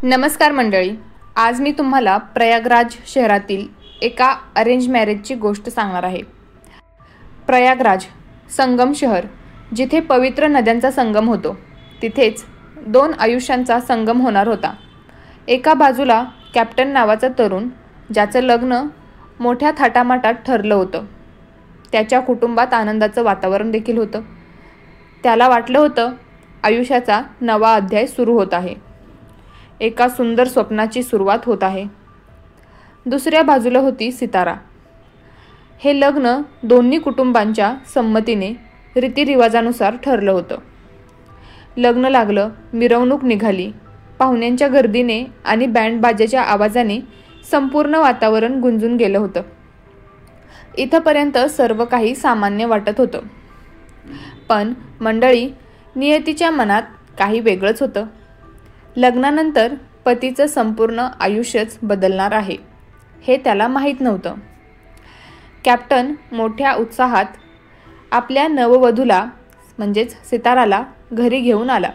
नमस्कार मंडळी, आज मी तुम्हाला प्रयागराज शहरातील एका अरेंज मॅरेजची गोष्ट सांगणार आहे। प्रयागराज संगम शहर, जिथे पवित्र नद्यांचा संगम होतो, तिथेच दोन आयुष्यांचा संगम होणार होता। एका बाजूला कॅप्टन नावाचा तरुण, ज्याचं लग्न मोठ्या थाटामाटात ठरलं होतं। त्याच्या कुटुंबात आनंदाचं वातावरण देखील होतं। त्याला वाटलं होतं आयुष्याचा नवा अध्याय सुरू होत आहे, एका सुंदर स्वप्नाची सुरुवात होत आहे। दुसऱ्या बाजूला होती सितारा। हे लग्न दोन्ही कुटुंबांच्या संमतीने रीतिरिवाजानुसार ठरलं होतं। लग्न लागलं, मिरवणूक निघाली, पाहुण्यांच्या गर्दीने आणि बँड बाजाच्या आवाजाने संपूर्ण वातावरण गुंजून गेलं होतं। इथपर्यंत सर्व काही सामान्य वाटत होतं, पण मंडळी, नियतीच्या मनात काही वेगळंच होतं। लग्नानंतर पतीचं संपूर्ण आयुष्यच बदलणार आहे, हे त्याला माहीत नव्हतं। कॅप्टन मोठ्या उत्साहात आपल्या नववधूला म्हणजेच सिताराला घरी घेऊन आला।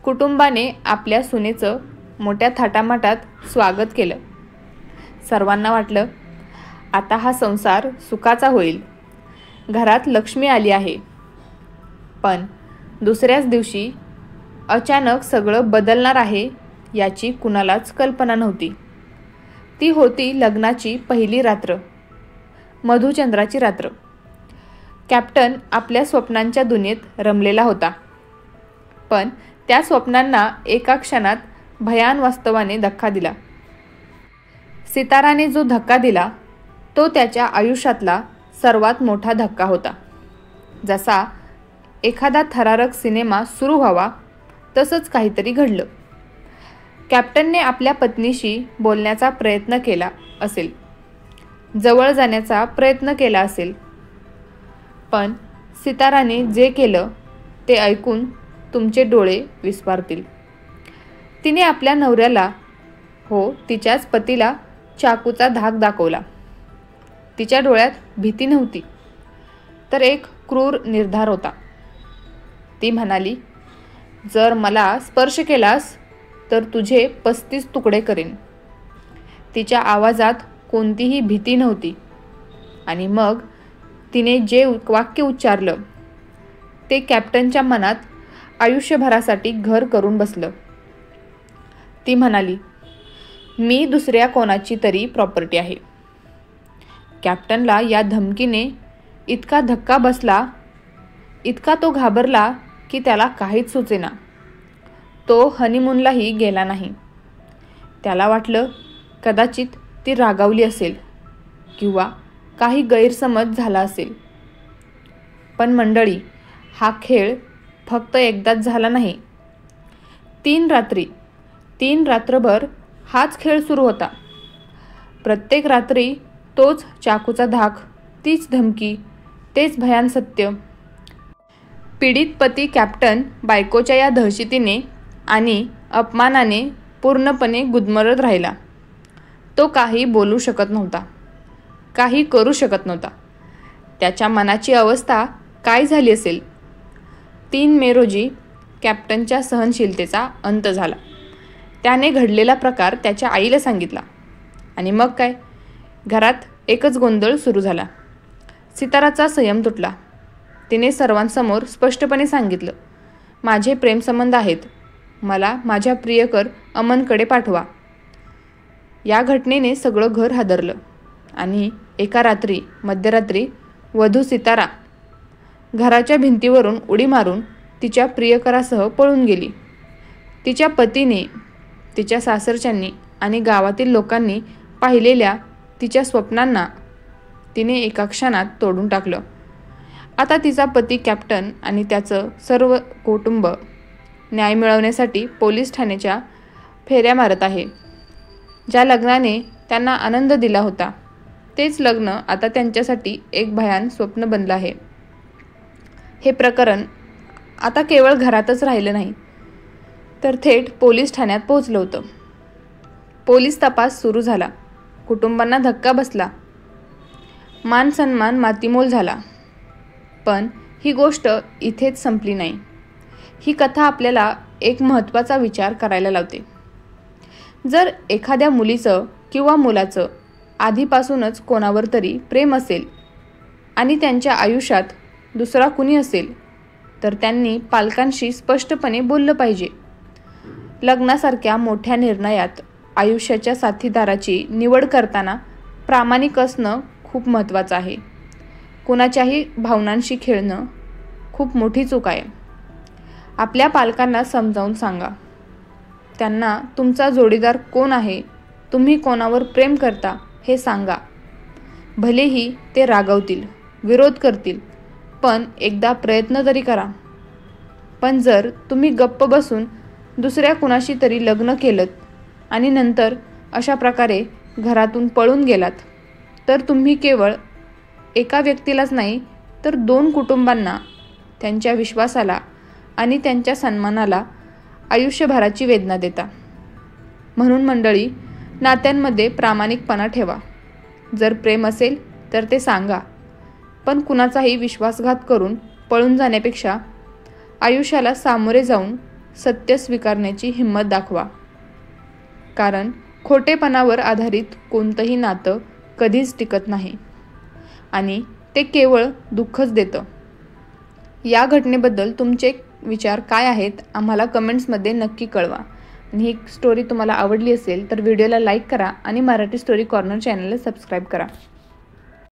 कुटुंबाने आपल्या सुनेचं मोठ्या थाटामाटात स्वागत केलं। सर्वांना वाटलं, आता हा संसार सुखाचा होईल, घरात लक्ष्मी आली आहे। पण दुसऱ्याच दिवशी अचानक सगळं बदलणार आहे याची कुणालाच कल्पना नव्हती। ती होती लग्नाची पहिली रात्र, मधुचंद्राची रात्र। कॅप्टन आपल्या स्वप्नांच्या दुनियेत रमलेला होता, पण त्या स्वप्नांना एका क्षणात भयान वास्तवाने धक्का दिला। सिताराने जो धक्का दिला तो त्याच्या आयुष्यातला सर्वात मोठा धक्का होता। जसा एखादा थरारक सिनेमा सुरू व्हावा तसंच काहीतरी घडलं। कॅप्टनने आपल्या पत्नीशी बोलण्याचा प्रयत्न केला असेल, जवळ जाण्याचा प्रयत्न केला असेल, पण सिताराने जे केलं ते ऐकून तुमचे डोळे विस्फारतील। तिने आपल्या नवऱ्याला, हो तिच्याच पतीला, चाकूचा धाक दाखवला। तिच्या डोळ्यात भीती नव्हती, तर एक क्रूर निर्धार होता। ती म्हणाली, जर मला स्पर्श केलास तर तुझे 35 तुकडे करेन। तिच्या आवाजात कोणतीही भीती नव्हती। आणि मग तिने जे वाक्य उच्चारलं ते कॅप्टनच्या मनात आयुष्यभरासाठी घर करून बसलं। ती म्हणाली, मी दुसऱ्या कोणाची तरी प्रॉपर्टी आहे। कॅप्टनला या धमकीने इतका धक्का बसला, इतका तो घाबरला की त्याला काहीच सुचेना। तो हनीमूनलाही गेला नाही। त्याला वाटलं कदाचित ती रागावली असेल किंवा काही गैरसमज झाला असेल। पण मंडळी, हा खेळ फक्त एकदाच झाला नाही। 3 रात्रभर हाच खेळ सुरू होता। प्रत्येक रात्री तोच चाकूचा धाक, तीच धमकी, तेच भयान सत्य। पीडित पती कॅप्टन बायकोच्या या दहशतीने आणि अपमानाने पूर्णपणे गुदमरत राहिला। तो काही बोलू शकत नव्हता, काही करू शकत नव्हता। त्याच्या मनाची अवस्था काय झाली असेल। 3 मे रोजी कॅप्टनच्या सहनशीलतेचा अंत झाला। त्याने घडलेला प्रकार त्याच्या आईला सांगितला आणि मग काय, घरात एकच गोंधळ सुरू झाला। सिताराचा संयम तुटला। तिने सर्वांसमोर स्पष्टपणे सांगितलं, माझे प्रेमसंबंध आहेत, मला माझ्या प्रियकर अमनकडे पाठवा। या घटनेने सगळं घर हादरलं आणि एका रात्री मध्यरात्री वधू सितारा घराच्या भिंतीवरून उडी मारून तिच्या प्रियकरासह पळून गेली। तिच्या पतीने, तिच्या सासरच्यांनी आणि गावातील लोकांनी पाहिलेल्या तिच्या स्वप्नांना तिने एका क्षणात तोडून टाकलं। आता तिचा पती कॅप्टन आणि त्याचं सर्व कुटुंब न्याय मिळवण्यासाठी पोलीस ठाण्याच्या फेऱ्या मारत आहे। ज्या लग्नाने त्यांना आनंद दिला होता, तेच लग्न आता त्यांच्यासाठी एक भयान स्वप्न बनलं आहे। हे प्रकरण आता केवळ घरातच राहिलं नाही, तर थेट पोलीस ठाण्यात पोहोचलं होतं। पोलीस तपास सुरू झाला। कुटुंबांना धक्का बसला, मान सन्मान मातीमोल झाला। पण ही गोष्ट इथेच संपली नाही। ही कथा आपल्याला एक महत्त्वाचा विचार करायला लावते। जर एखाद्या मुलीचं किंवा मुलाचं आधीपासूनच कोणावर तरी प्रेम असेल आणि त्यांच्या आयुष्यात दुसरा कुणी असेल तर त्यांनी पालकांशी स्पष्टपणे बोललं पाहिजे. लग्नासारख्या मोठ्या निर्णयात आयुष्याच्या साथीदाराची निवड करताना प्रामाणिक असणं खूप महत्त्वाचं आहे. कुणाच्याही भावनांशी खेळणं खूप मोठी चूक आहे. आपल्या पालकांना समजावून सांगा. त्यांना तुमचा जोडीदार कोण आहे, तुम्ही कोणावर प्रेम करता हे सांगा. भलेही ते रागावतील, विरोध करतील, पण एकदा प्रयत्न तरी करा. पण जर तुम्ही गप्प बसून दुसऱ्या कुणाशी तरी लग्न केलंत आणि नंतर अशा प्रकारे घरातून पळून गेलात तर तुम्ही केवळ एका व्यक्तीलाच नाही तर 2 कुटुंबांना, त्यांच्या विश्वासाला आणि त्यांच्या सन्मानाला आयुष्यभराची वेदना देता. म्हणून मंडळी, नात्यांमध्ये प्रामाणिकपणा ठेवा. जर प्रेम असेल तर ते सांगा, पण कुणाचाही विश्वासघात करून पळून जाण्यापेक्षा आयुष्याला सामोरे जाऊन सत्य स्वीकारण्याची हिंमत दाखवा. कारण खोटेपणावर आधारित कोणतंही नातं कधीच टिकत नाही आणि ते केवळ दुःखच देतं. या घटनेबद्दल तुमचे विचार काय आहेत आम्हाला कमेंट्समध्ये नक्की कळवा. आणि ही स्टोरी तुम्हाला आवडली असेल तर व्हिडिओला लाईक करा आणि मराठी स्टोरी कॉर्नर चॅनलला सबस्क्राईब करा.